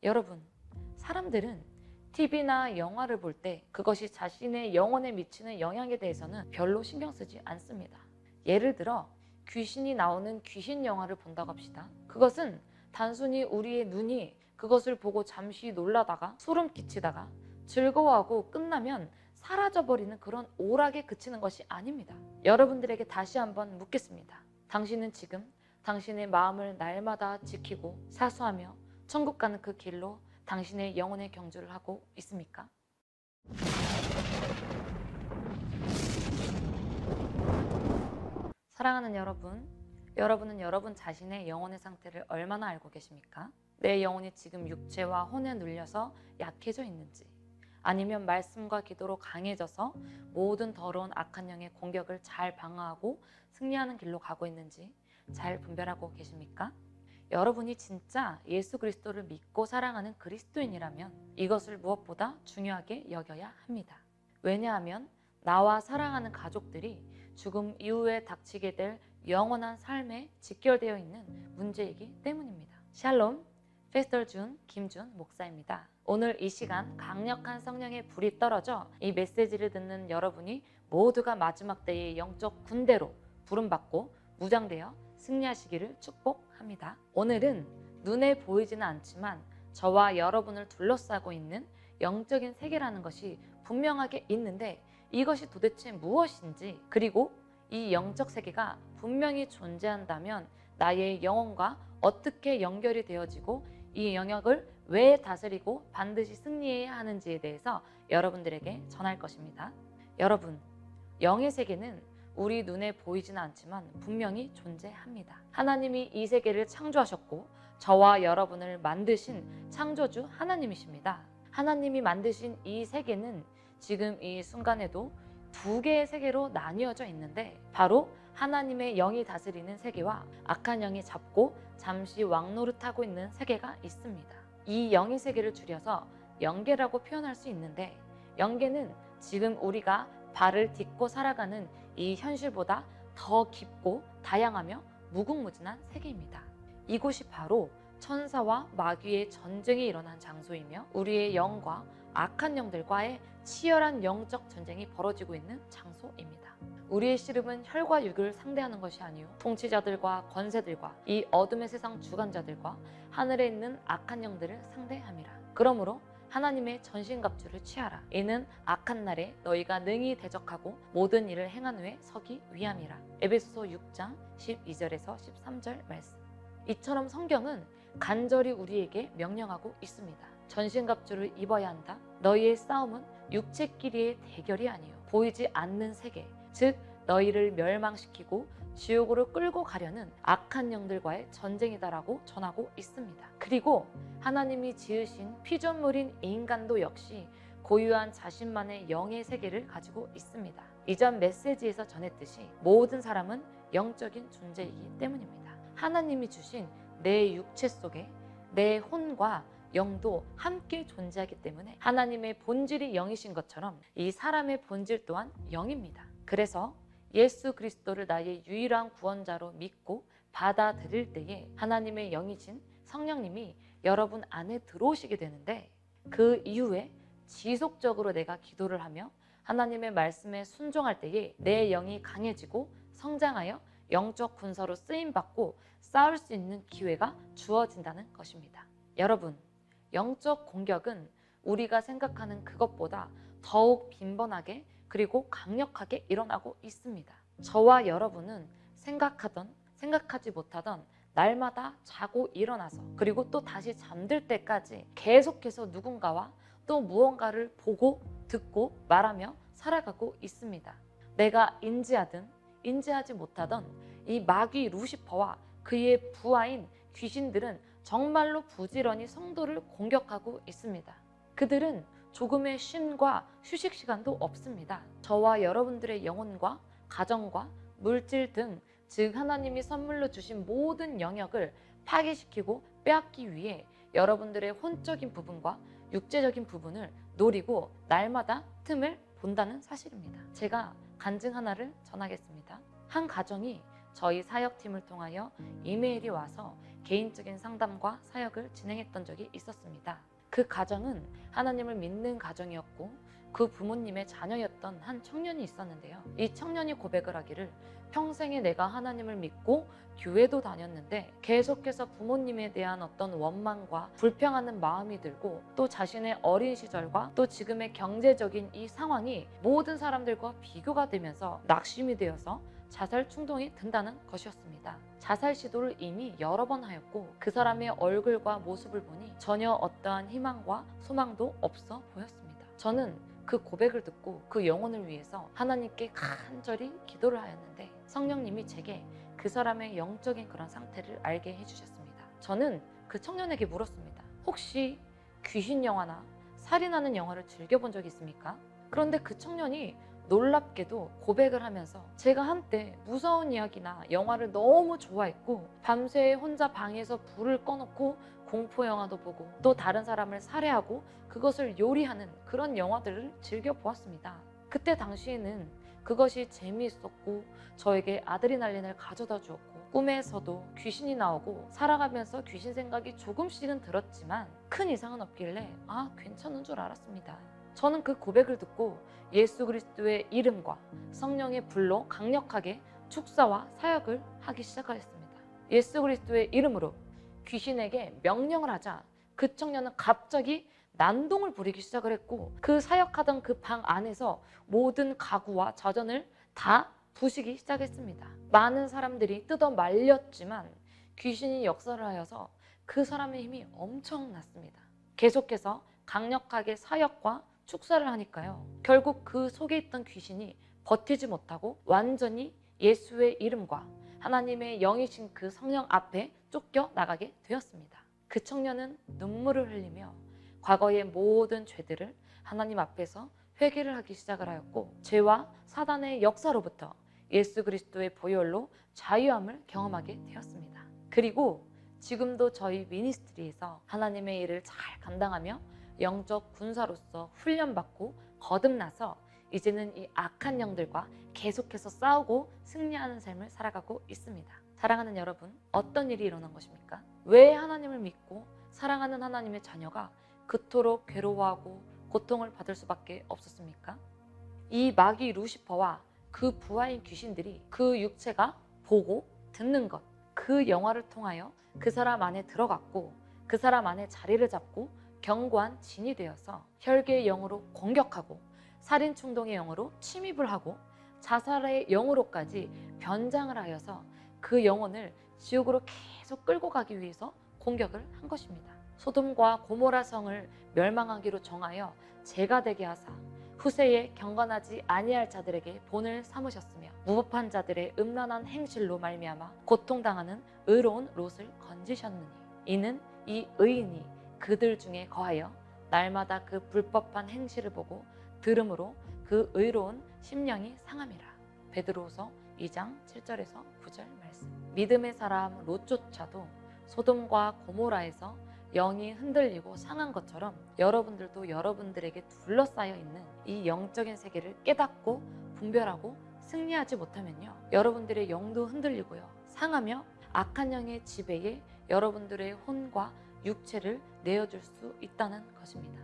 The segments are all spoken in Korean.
여러분, 사람들은 TV나 영화를 볼 때 그것이 자신의 영혼에 미치는 영향에 대해서는 별로 신경 쓰지 않습니다. 예를 들어 귀신이 나오는 귀신 영화를 본다고 합시다. 그것은 단순히 우리의 눈이 그것을 보고 잠시 놀라다가 소름 끼치다가 즐거워하고 끝나면 사라져버리는 그런 오락에 그치는 것이 아닙니다. 여러분들에게 다시 한번 묻겠습니다. 당신은 지금 당신의 마음을 날마다 지키고 사수하며 천국 가는 그 길로 당신의 영혼의 경주를 하고 있습니까? 사랑하는 여러분, 여러분은 여러분 자신의 영혼의 상태를 얼마나 알고 계십니까? 내 영혼이 지금 육체와 혼에 눌려서 약해져 있는지, 아니면 말씀과 기도로 강해져서 모든 더러운 악한 영의 공격을 잘 방어하고 승리하는 길로 가고 있는지 잘 분별하고 계십니까? 여러분이 진짜 예수 그리스도를 믿고 사랑하는 그리스도인이라면 이것을 무엇보다 중요하게 여겨야 합니다. 왜냐하면 나와 사랑하는 가족들이 죽음 이후에 닥치게 될 영원한 삶에 직결되어 있는 문제이기 때문입니다. 샬롬, 페스터 준 김준 목사입니다. 오늘 이 시간 강력한 성령의 불이 떨어져 이 메시지를 듣는 여러분이 모두가 마지막 때의 영적 군대로 부름받고 무장되어 승리하시기를 축복합니다. 오늘은 눈에 보이지는 않지만 저와 여러분을 둘러싸고 있는 영적인 세계라는 것이 분명하게 있는데 이것이 도대체 무엇인지, 그리고 이 영적 세계가 분명히 존재한다면 나의 영혼과 어떻게 연결이 되어지고 이 영역을 왜 다스리고 반드시 승리해야 하는지에 대해서 여러분들에게 전할 것입니다. 여러분, 영의 세계는 우리 눈에 보이지는 않지만 분명히 존재합니다. 하나님이 이 세계를 창조하셨고 저와 여러분을 만드신 창조주 하나님이십니다. 하나님이 만드신 이 세계는 지금 이 순간에도 두 개의 세계로 나뉘어져 있는데, 바로 하나님의 영이 다스리는 세계와 악한 영이 잡고 잠시 왕노릇하고 있는 세계가 있습니다. 이 영의 세계를 줄여서 영계라고 표현할 수 있는데, 영계는 지금 우리가 발을 딛고 살아가는 이 현실보다 더 깊고 다양하며 무궁무진한 세계입니다. 이곳이 바로 천사와 마귀의 전쟁이 일어난 장소이며 우리의 영과 악한 영들과의 치열한 영적 전쟁이 벌어지고 있는 장소입니다. 우리의 씨름은 혈과 육을 상대하는 것이 아니요 통치자들과 권세들과 이 어둠의 세상 주관자들과 하늘에 있는 악한 영들을 상대함이라. 그러므로 하나님의 전신갑주를 취하라. 이는 악한 날에 너희가 능히 대적하고 모든 일을 행한 후에 서기 위함이라. 에베소서 6장 12절에서 13절 말씀. 이처럼 성경은 간절히 우리에게 명령하고 있습니다. 전신갑주를 입어야 한다. 너희의 싸움은 육체끼리의 대결이 아니요 보이지 않는 세계, 즉 너희를 멸망시키고 지옥으로 끌고 가려는 악한 영들과의 전쟁이다라고 전하고 있습니다. 그리고 하나님이 지으신 피조물인 인간도 역시 고유한 자신만의 영의 세계를 가지고 있습니다. 이전 메시지에서 전했듯이 모든 사람은 영적인 존재이기 때문입니다. 하나님이 주신 내 육체 속에 내 혼과 영도 함께 존재하기 때문에 하나님의 본질이 영이신 것처럼 이 사람의 본질 또한 영입니다. 그래서 예수 그리스도를 나의 유일한 구원자로 믿고 받아들일 때에 하나님의 영이신 성령님이 여러분 안에 들어오시게 되는데, 그 이후에 지속적으로 내가 기도를 하며 하나님의 말씀에 순종할 때에 내 영이 강해지고 성장하여 영적 군사로 쓰임받고 싸울 수 있는 기회가 주어진다는 것입니다. 여러분, 영적 공격은 우리가 생각하는 그것보다 더욱 빈번하게 그리고 강력하게 일어나고 있습니다. 저와 여러분은 생각하던 생각하지 못하던 날마다 자고 일어나서 그리고 또 다시 잠들 때까지 계속해서 누군가와 또 무언가를 보고 듣고 말하며 살아가고 있습니다. 내가 인지하든 인지하지 못하던 이 마귀 루시퍼와 그의 부하인 귀신들은 정말로 부지런히 성도를 공격하고 있습니다. 그들은 조금의 쉼과 휴식 시간도 없습니다. 저와 여러분들의 영혼과 가정과 물질 등, 즉 하나님이 선물로 주신 모든 영역을 파괴시키고 빼앗기 위해 여러분들의 혼적인 부분과 육체적인 부분을 노리고 날마다 틈을 본다는 사실입니다. 제가 간증 하나를 전하겠습니다. 한 가정이 저희 사역팀을 통하여 이메일이 와서 개인적인 상담과 사역을 진행했던 적이 있었습니다. 그 가정은 하나님을 믿는 가정이었고 그 부모님의 자녀였던 한 청년이 있었는데요. 이 청년이 고백을 하기를 평생에 내가 하나님을 믿고 교회도 다녔는데 계속해서 부모님에 대한 어떤 원망과 불평하는 마음이 들고 또 자신의 어린 시절과 또 지금의 경제적인 이 상황이 모든 사람들과 비교가 되면서 낙심이 되어서 자살 충동이 든다는 것이었습니다. 자살 시도를 이미 여러 번 하였고 그 사람의 얼굴과 모습을 보니 전혀 어떠한 희망과 소망도 없어 보였습니다. 저는 그 고백을 듣고 그 영혼을 위해서 하나님께 간절히 기도를 하였는데 성령님이 제게 그 사람의 영적인 그런 상태를 알게 해주셨습니다. 저는 그 청년에게 물었습니다. 혹시 귀신 영화나 살인하는 영화를 즐겨본 적 있습니까? 그런데 그 청년이 놀랍게도 고백을 하면서 제가 한때 무서운 이야기나 영화를 너무 좋아했고 밤새 혼자 방에서 불을 꺼놓고 공포 영화도 보고 또 다른 사람을 살해하고 그것을 요리하는 그런 영화들을 즐겨보았습니다. 그때 당시에는 그것이 재미있었고 저에게 아드레날린을 가져다 주었고 꿈에서도 귀신이 나오고 살아가면서 귀신 생각이 조금씩은 들었지만 큰 이상은 없길래 괜찮은 줄 알았습니다. 저는 그 고백을 듣고 예수 그리스도의 이름과 성령의 불로 강력하게 축사와 사역을 하기 시작하였습니다. 예수 그리스도의 이름으로 귀신에게 명령을 하자 그 청년은 갑자기 난동을 부리기 시작을 했고 그 사역하던 그 방 안에서 모든 가구와 자전을 다 부시기 시작했습니다. 많은 사람들이 뜯어 말렸지만 귀신이 역사를 하여서 그 사람의 힘이 엄청났습니다. 계속해서 강력하게 사역과 축사를 하니까요. 결국 그 속에 있던 귀신이 버티지 못하고 완전히 예수의 이름과 하나님의 영이신 그 성령 앞에 쫓겨 나가게 되었습니다. 그 청년은 눈물을 흘리며 과거의 모든 죄들을 하나님 앞에서 회개를 하기 시작을 하였고 죄와 사단의 역사로부터 예수 그리스도의 보혈로 자유함을 경험하게 되었습니다. 그리고 지금도 저희 미니스트리에서 하나님의 일을 잘 감당하며 영적 군사로서 훈련받고 거듭나서 이제는 이 악한 영들과 계속해서 싸우고 승리하는 삶을 살아가고 있습니다. 사랑하는 여러분, 어떤 일이 일어난 것입니까? 왜 하나님을 믿고 사랑하는 하나님의 자녀가 그토록 괴로워하고 고통을 받을 수밖에 없었습니까? 이 마귀 루시퍼와 그 부하인 귀신들이 그 육체가 보고 듣는 것, 그 영화를 통하여 그 사람 안에 들어갔고 그 사람 안에 자리를 잡고 견고한 진이 되어서 혈기의 영으로 공격하고 살인 충동의 영으로 침입을 하고 자살의 영으로까지 변장을 하여서 그 영혼을 지옥으로 계속 끌고 가기 위해서 공격을 한 것입니다. 소돔과 고모라 성을 멸망하기로 정하여 죄가 되게 하사 후세에 경건하지 아니할 자들에게 본을 삼으셨으며 무법한 자들의 음란한 행실로 말미암아 고통당하는 의로운 롯을 건지셨느니 이는 이 의인이 그들 중에 거하여 날마다 그 불법한 행실을 보고 들음으로 그 의로운 심령이 상함이라. 베드로후서 2장 7절에서 9절 말씀. 믿음의 사람 롯조차도 소돔과 고모라에서 영이 흔들리고 상한 것처럼 여러분들도 여러분들에게 둘러싸여 있는 이 영적인 세계를 깨닫고 분별하고 승리하지 못하면요, 여러분들의 영도 흔들리고요, 상하며 악한 영의 지배에 여러분들의 혼과 육체를 내어줄 수 있다는 것입니다.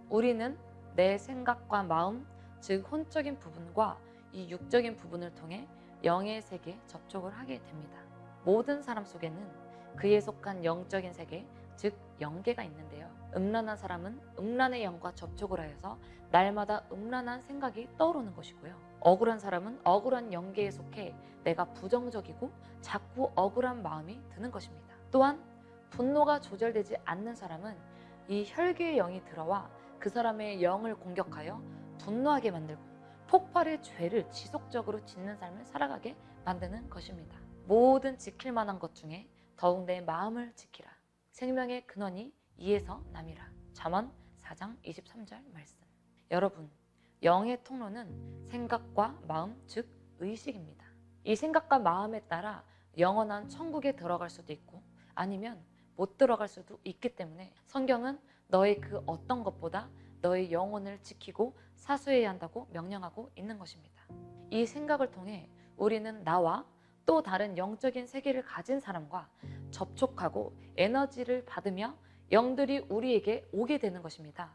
우리는 내 생각과 마음, 즉 혼적인 부분과 이 육적인 부분을 통해 영의 세계에 접촉을 하게 됩니다. 모든 사람 속에는 그에 속한 영적인 세계, 즉 영계가 있는데요. 음란한 사람은 음란의 영과 접촉을 하여서 날마다 음란한 생각이 떠오르는 것이고요. 억울한 사람은 억울한 영계에 속해 내가 부정적이고 자꾸 억울한 마음이 드는 것입니다. 또한 분노가 조절되지 않는 사람은 이 혈기의 영이 들어와 그 사람의 영을 공격하여 분노하게 만들고 폭발의 죄를 지속적으로 짓는 삶을 살아가게 만드는 것입니다. 모든 지킬 만한 것 중에 더욱 내 마음을 지키라. 생명의 근원이 이에서 남이라. 잠언 4장 23절 말씀. 여러분, 영의 통로는 생각과 마음, 즉 의식입니다. 이 생각과 마음에 따라 영원한 천국에 들어갈 수도 있고 아니면 못 들어갈 수도 있기 때문에 성경은 너의 그 어떤 것보다 너의 영혼을 지키고 사수해야 한다고 명령하고 있는 것입니다. 이 생각을 통해 우리는 나와 또 다른 영적인 세계를 가진 사람과 접촉하고 에너지를 받으며 영들이 우리에게 오게 되는 것입니다.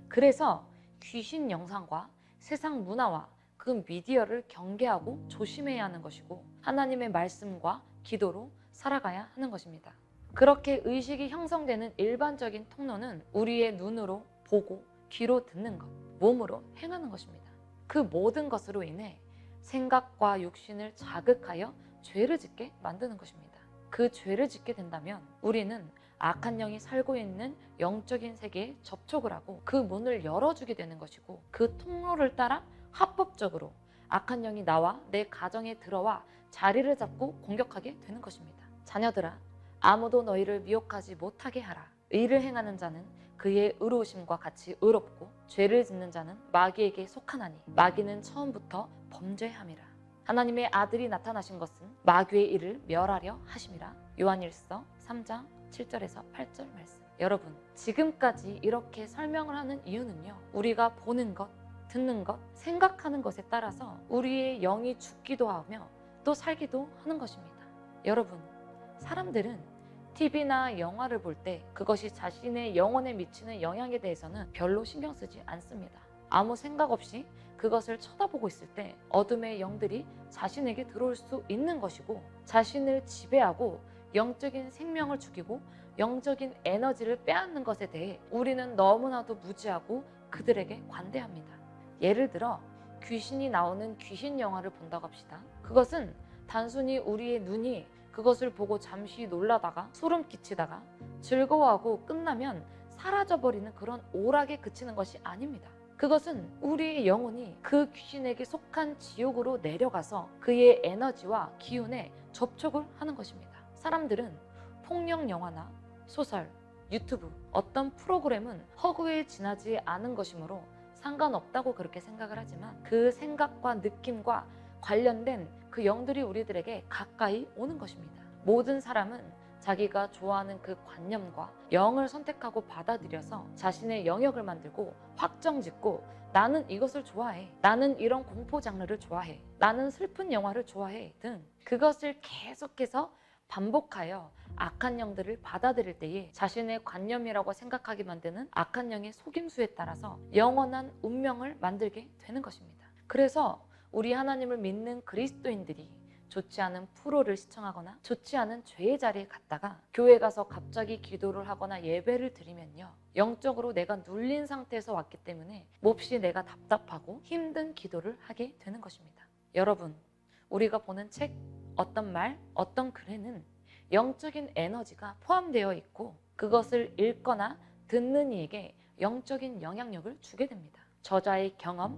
그래서 귀신 영상과 세상 문화와 그 미디어를 경계하고 조심해야 하는 것이고 하나님의 말씀과 기도로 살아가야 하는 것입니다. 그렇게 의식이 형성되는 일반적인 통로는 우리의 눈으로 보고 귀로 듣는 것, 몸으로 행하는 것입니다. 그 모든 것으로 인해 생각과 육신을 자극하여 죄를 짓게 만드는 것입니다. 그 죄를 짓게 된다면 우리는 악한 영이 살고 있는 영적인 세계에 접촉을 하고 그 문을 열어주게 되는 것이고 그 통로를 따라 합법적으로 악한 영이 나와 내 가정에 들어와 자리를 잡고 공격하게 되는 것입니다. 자녀들아, 아무도 너희를 미혹하지 못하게 하라. 의를 행하는 자는 그의 의로우심과 같이 의롭고 죄를 짓는 자는 마귀에게 속하나니 마귀는 처음부터 범죄함이라. 하나님의 아들이 나타나신 것은 마귀의 일을 멸하려 하심이라. 요한일서 3장 7절에서 8절 말씀. 여러분, 지금까지 이렇게 설명을 하는 이유는요, 우리가 보는 것, 듣는 것, 생각하는 것에 따라서 우리의 영이 죽기도 하며 또 살기도 하는 것입니다. 여러분, 사람들은 TV나 영화를 볼 때 그것이 자신의 영혼에 미치는 영향에 대해서는 별로 신경 쓰지 않습니다. 아무 생각 없이 그것을 쳐다보고 있을 때 어둠의 영들이 자신에게 들어올 수 있는 것이고 자신을 지배하고 영적인 생명을 죽이고 영적인 에너지를 빼앗는 것에 대해 우리는 너무나도 무지하고 그들에게 관대합니다. 예를 들어 귀신이 나오는 귀신 영화를 본다고 합시다. 그것은 단순히 우리의 눈이 그것을 보고 잠시 놀라다가 소름 끼치다가 즐거워하고 끝나면 사라져버리는 그런 오락에 그치는 것이 아닙니다. 그것은 우리의 영혼이 그 귀신에게 속한 지옥으로 내려가서 그의 에너지와 기운에 접촉을 하는 것입니다. 사람들은 폭력 영화나 소설, 유튜브, 어떤 프로그램은 허구에 지나지 않은 것이므로 상관없다고 그렇게 생각을 하지만 그 생각과 느낌과 관련된 그 영들이 우리들에게 가까이 오는 것입니다. 모든 사람은 자기가 좋아하는 그 관념과 영을 선택하고 받아들여서 자신의 영역을 만들고 확정짓고 나는 이것을 좋아해, 나는 이런 공포 장르를 좋아해, 나는 슬픈 영화를 좋아해 등 그것을 계속해서 반복하여 악한 영들을 받아들일 때에 자신의 관념이라고 생각하게 만드는 악한 영의 속임수에 따라서 영원한 운명을 만들게 되는 것입니다. 그래서 우리 하나님을 믿는 그리스도인들이 좋지 않은 프로를 시청하거나 좋지 않은 죄의 자리에 갔다가 교회 가서 갑자기 기도를 하거나 예배를 드리면요, 영적으로 내가 눌린 상태에서 왔기 때문에 몹시 내가 답답하고 힘든 기도를 하게 되는 것입니다. 여러분, 우리가 보는 책, 어떤 말, 어떤 글에는 영적인 에너지가 포함되어 있고 그것을 읽거나 듣는 이에게 영적인 영향력을 주게 됩니다. 저자의 경험,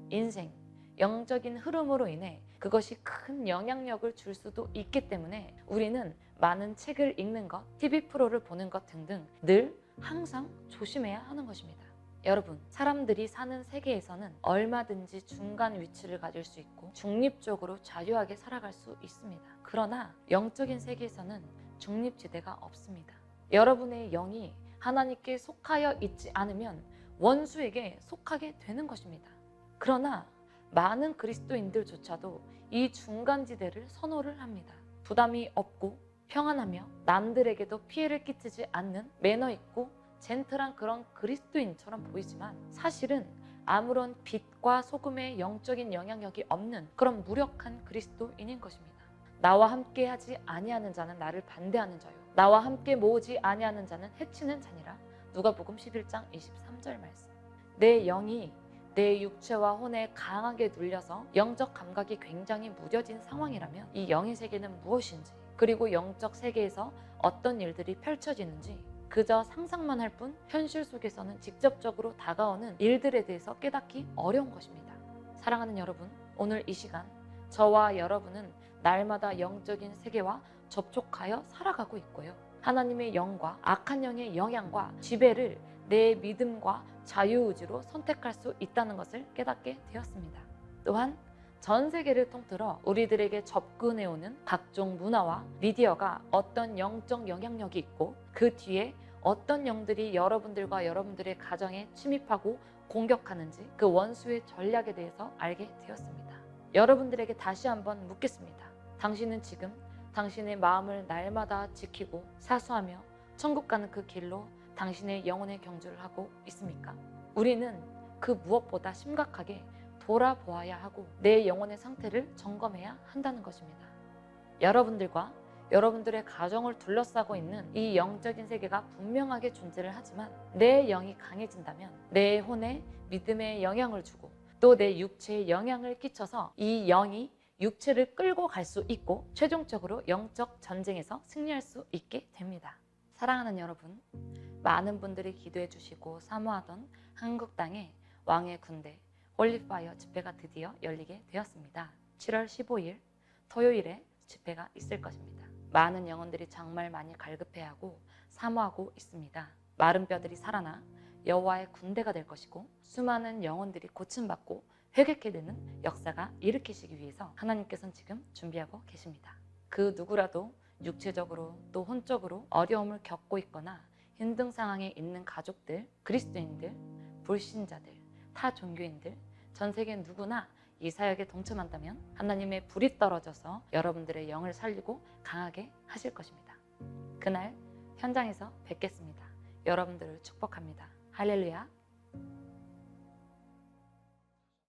인생, 영적인 흐름으로 인해 그것이 큰 영향력을 줄 수도 있기 때문에 우리는 많은 책을 읽는 것, TV 프로를 보는 것 등등 늘 항상 조심해야 하는 것입니다. 여러분, 사람들이 사는 세계에서는 얼마든지 중간 위치를 가질 수 있고 중립적으로 자유하게 살아갈 수 있습니다. 그러나 영적인 세계에서는 중립지대가 없습니다. 여러분의 영이 하나님께 속하여 있지 않으면 원수에게 속하게 되는 것입니다. 그러나 많은 그리스도인들조차도 이 중간지대를 선호를 합니다. 부담이 없고 평안하며 남들에게도 피해를 끼치지 않는 매너 있고 젠틀한 그런 그리스도인처럼 보이지만 사실은 아무런 빛과 소금의 영적인 영향력이 없는 그런 무력한 그리스도인인 것입니다. 나와 함께 하지 아니하는 자는 나를 반대하는 자요, 나와 함께 모으지 아니하는 자는 해치는 자니라. 누가복음 11장 23절 말씀. 내 영이 내 육체와 혼에 강하게 눌려서 영적 감각이 굉장히 무뎌진 상황이라면 이 영의 세계는 무엇인지, 그리고 영적 세계에서 어떤 일들이 펼쳐지는지 그저 상상만 할 뿐 현실 속에서는 직접적으로 다가오는 일들에 대해서 깨닫기 어려운 것입니다. 사랑하는 여러분, 오늘 이 시간 저와 여러분은 날마다 영적인 세계와 접촉하여 살아가고 있고요, 하나님의 영과 악한 영의 영향과 지배를 내 믿음과 자유의지로 선택할 수 있다는 것을 깨닫게 되었습니다. 또한 전 세계를 통틀어 우리들에게 접근해오는 각종 문화와 미디어가 어떤 영적 영향력이 있고 그 뒤에 어떤 영들이 여러분들과 여러분들의 가정에 침입하고 공격하는지 그 원수의 전략에 대해서 알게 되었습니다. 여러분들에게 다시 한번 묻겠습니다. 당신은 지금 당신의 마음을 날마다 지키고 사수하며 천국 가는 그 길로 당신의 영혼의 경주를 하고 있습니까? 우리는 그 무엇보다 심각하게 돌아보아야 하고 내 영혼의 상태를 점검해야 한다는 것입니다. 여러분들과 여러분들의 가정을 둘러싸고 있는 이 영적인 세계가 분명하게 존재를 하지만 내 영이 강해진다면 내 혼에 믿음의 영향을 주고 또 내 육체에 영향을 끼쳐서 이 영이 육체를 끌고 갈 수 있고 최종적으로 영적 전쟁에서 승리할 수 있게 됩니다. 사랑하는 여러분, 많은 분들이 기도해 주시고 사모하던 한국 땅에 왕의 군대 홀리파이어 집회가 드디어 열리게 되었습니다. 7월 15일 토요일에 집회가 있을 것입니다. 많은 영혼들이 정말 많이 갈급해하고 사모하고 있습니다. 마른 뼈들이 살아나 여호와의 군대가 될 것이고 수많은 영혼들이 고침받고 회개케 되는 역사가 일으키시기 위해서 하나님께서는 지금 준비하고 계십니다. 그 누구라도 육체적으로 또 혼적으로 어려움을 겪고 있거나 힘든 상황에 있는 가족들, 그리스도인들, 불신자들, 타 종교인들, 전 세계 누구나 이 사역에 동참한다면 하나님의 불이 떨어져서 여러분들의 영을 살리고 강하게 하실 것입니다. 그날 현장에서 뵙겠습니다. 여러분들을 축복합니다. 할렐루야.